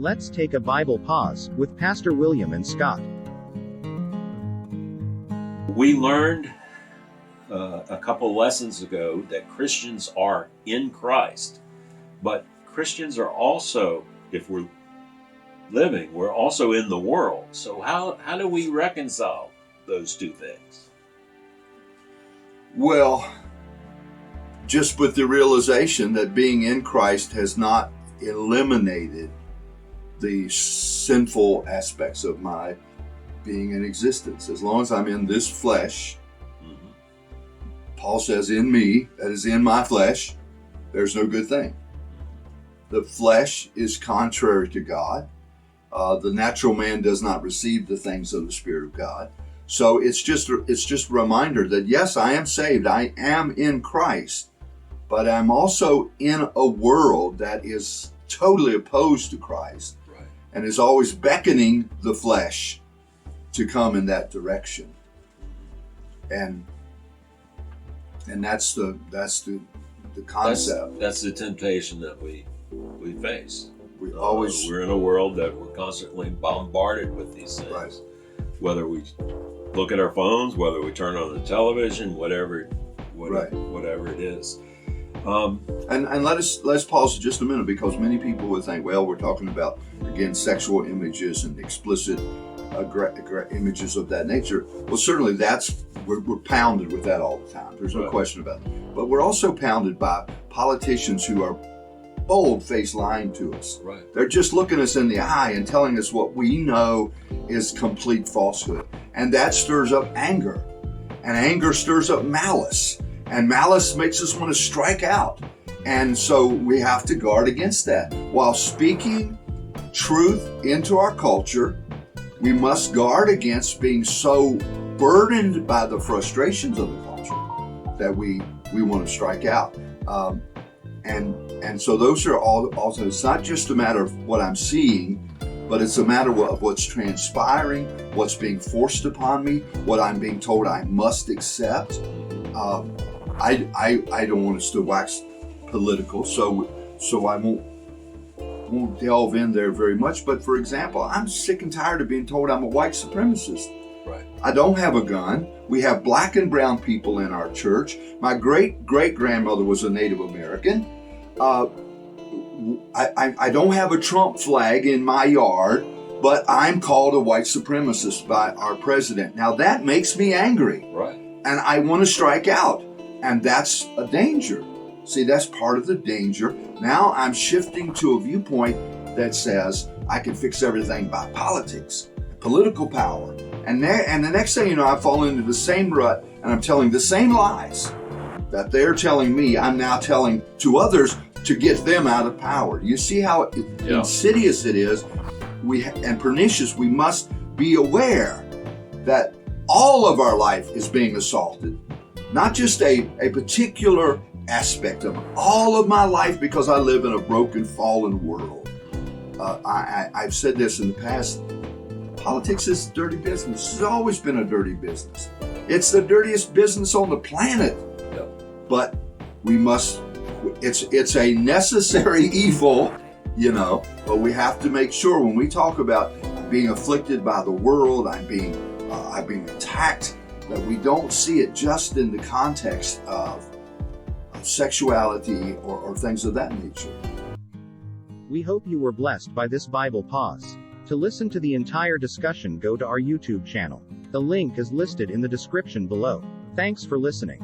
Let's take a Bible pause with Pastor William and Scott. We learned a couple lessons ago that Christians are in Christ, but Christians are also, if we're living, we're also in the world. So how do we reconcile those two things? Well, just with the realization that being in Christ has not eliminated the sinful aspects of my being in existence. As long as I'm in this flesh, Paul says, in me, that is in my flesh, there's no good thing. The flesh is contrary to God. The natural man does not receive the things of the Spirit of God. So it's just a reminder that yes, I am saved. I am in Christ, but I'm also in a world that is totally opposed to Christ, right, and is always beckoning the flesh to come in that direction. And that's the concept. That's the temptation that we face. We're in a world that we're constantly bombarded with these things. Right. Whether we look at our phones, whether we turn on the television, whatever it is. And let's pause just a minute, because many people would think, well, we're talking about, again, sexual images and explicit images of that nature. Well, certainly we're pounded with that all the time. There's no question about it. But we're also pounded by politicians who are bold-faced lying to us. Right. They're just looking us in the eye and telling us what we know is complete falsehood. And that stirs up anger. And anger stirs up malice. And malice makes us want to strike out. And so we have to guard against that. While speaking truth into our culture, we must guard against being so burdened by the frustrations of the culture that we want to strike out. And so those are all also, it's not just a matter of what I'm seeing, but it's a matter of what's transpiring, what's being forced upon me, what I'm being told I must accept. I don't want us to wax political, so I won't delve in there very much. But for example, I'm sick and tired of being told I'm a white supremacist. Right. I don't have a gun. We have black and brown people in our church. My great-great-grandmother was a Native American. I don't have a Trump flag in my yard, but I'm called a white supremacist by our president. Now that makes me angry. Right. And I want to strike out. And that's a danger. See, that's part of the danger. Now I'm shifting to a viewpoint that says I can fix everything by politics, political power. And the next thing you know, I fall into the same rut, and I'm telling the same lies that they're telling me, I'm now telling to others to get them out of power. You see how insidious it is, and pernicious. We must be aware that all of our life is being assaulted, not just a particular aspect of all of my life, because I live in a broken, fallen world. I've said this in the past. Politics is dirty business. It's always been a dirty business. It's the dirtiest business on the planet. Yep. But we must, it's a necessary evil, but we have to make sure when we talk about being afflicted by the world, I'm being attacked, that we don't see it just in the context of sexuality or things of that nature. We hope you were blessed by this Bible pause. To listen to the entire discussion, go to our YouTube channel. The link is listed in the description below. Thanks for listening.